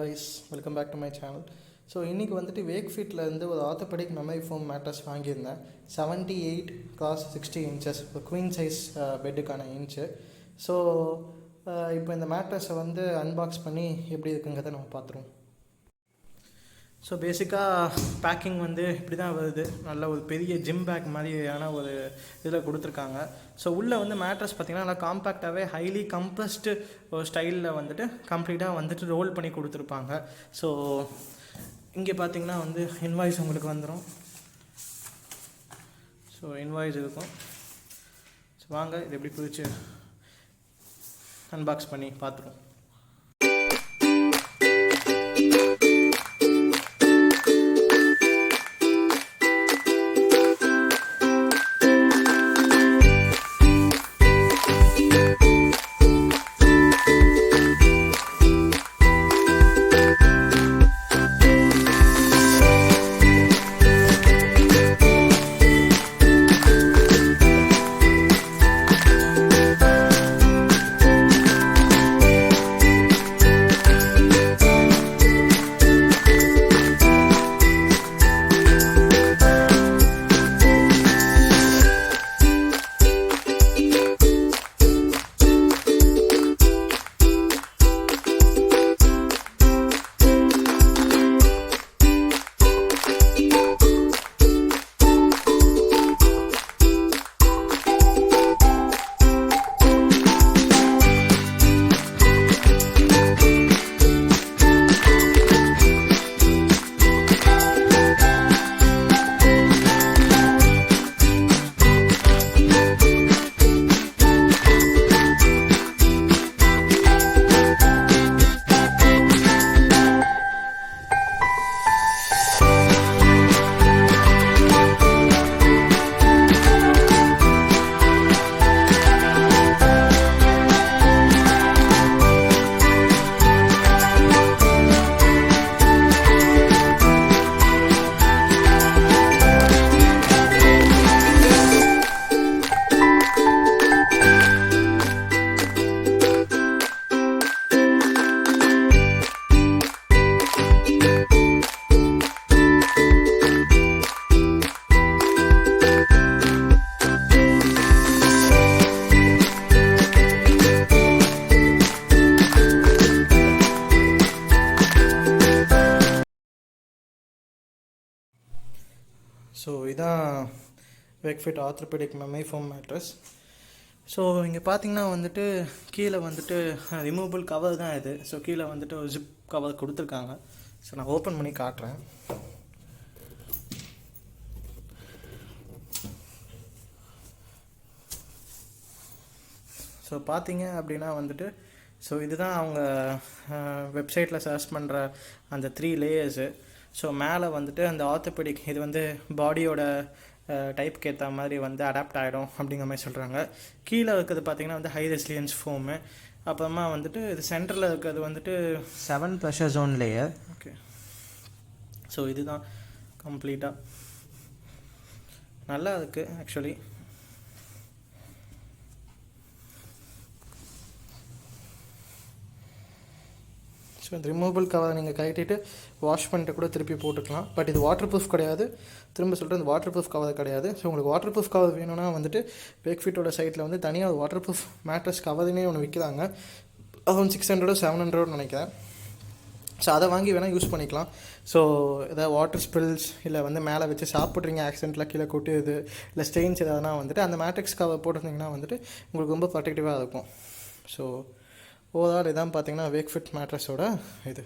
guys, welcome back to my channel. So இன்னைக்கு வந்துட்டு Wakefitல இருந்து ஒரு ஆர்த்தோபெடிக் மெமரி ஃபோம் மேட்ரஸ் வாங்கியிருந்தேன். 78 cross 60 inches குவீன் சைஸ் பெட்டுக்கான இன்ச்சு. ஸோ இப்போ இந்த மேட்ரஸை வந்து அன்பாக்ஸ் பண்ணி எப்படி இருக்குங்கிறத நம்ம பார்த்துருவோம். ஸோ பேசிக்காக பேக்கிங் வந்து இப்படி தான் வருது. நல்ல ஒரு பெரிய ஜிம் பேக் மாதிரியான ஒரு இதில் கொடுத்துருக்காங்க. ஸோ உள்ளே வந்து மேட்ரஸ் பார்த்திங்கன்னா நல்லா காம்பேக்டாகவே ஹைலி கம்ப்ரஸ்டு ஒரு ஸ்டைலில் வந்துட்டு கம்ப்ளீட்டாக வந்துட்டு ரோல் பண்ணி கொடுத்துருப்பாங்க. ஸோ இங்கே பார்த்திங்கன்னா வந்து இன்வாய்ஸ் உங்களுக்கு வந்துடும். ஸோ இன்வாய்ஸ் இருக்கும். ஸோ வாங்க இது எப்படி பிரித்து அன்பாக்ஸ் பண்ணி பார்த்துருவோம். ஸோ இதான் Wakefit orthopaedic memory foam mattress. So இங்கே பார்த்தீங்கன்னா வந்துட்டு கீழே வந்துட்டு ரிமூவபிள் கவர் தான் இது. ஸோ கீழே வந்துட்டு ஒரு ஜிப் கவர் கொடுத்துருக்காங்க. ஸோ நான் ஓப்பன் பண்ணி காட்டுறேன். ஸோ பார்த்தீங்க அப்படின்னா வந்துட்டு ஸோ இதுதான் அவங்க வெப்சைட்டில் சர்ச் பண்ணுற அந்த 3 லேயர்ஸு. ஸோ மேலே வந்துட்டு அந்த ஆர்த்தோபெடிக் இது வந்து பாடியோட டைப்புக்கு ஏற்ற மாதிரி வந்து அடாப்ட் ஆகிடும் அப்படிங்கிற மாதிரி சொல்கிறாங்க. கீழே இருக்கிறது பார்த்திங்கன்னா வந்து ஹை ரெசிலியன்ஸ் ஃபோமு. அப்புறமா வந்துட்டு இது சென்டரில் இருக்கிறது வந்துட்டு 7 pressure zone layer. Okay, so இதுதான் கம்ப்ளீட்டாக நல்லா இருக்குது ஆக்சுவலி. ஸோ இந்த ரிமூவபிள் கவரை நீங்கள் கட்டிட்டு வாஷ் பண்ணிட்டு கூட திருப்பி போட்டுக்கலாம். பட் இது வாட்டர் ப்ரூஃப் கிடையாது. திரும்ப சொல்கிறேன், இந்த வாட்டர் ப்ரூஃப் கவர் கிடையாது. ஸோ உங்களுக்கு வாட்டர் ப்ரூஃப் கவர் வேணும்னா வந்துட்டு Wakefitோட சைட்டில் வந்து தனியாக ஒரு வாட்டர் ப்ரூஃப் மேட்ரஸ் கவர்னே ஒன்று விற்கிறாங்க. அரௌண்ட் 600 700 நினைக்கிறேன். ஸோ அதை வாங்கி வேணால் யூஸ் பண்ணிக்கலாம். ஸோ எதாவது வாட்டர் ஸ்பில்ஸ் இல்லை வந்து மேலே வச்சு சாப்பிட்றீங்க ஆக்சிடென்ட்டில் கீழே கொட்டுது இல்லை ஸ்டெயின்ஸ் எதாவதுனா வந்துட்டு அந்த மேட்ரிக்ஸ் கவர் போட்டிருந்தீங்கன்னா வந்துட்டு உங்களுக்கு ரொம்ப ப்ரொடெக்டிவாக இருக்கும். ஸோ ஓவரால் இதான் பார்த்தீங்கன்னா Wakefit மேட்ரஸோட இது.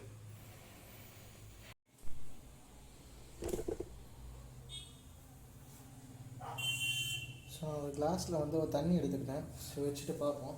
ஸோ கிளாஸில் வந்து ஒரு தண்ணி எடுத்துக்கிட்டேன். ஸோ வச்சுட்டு பார்ப்போம்.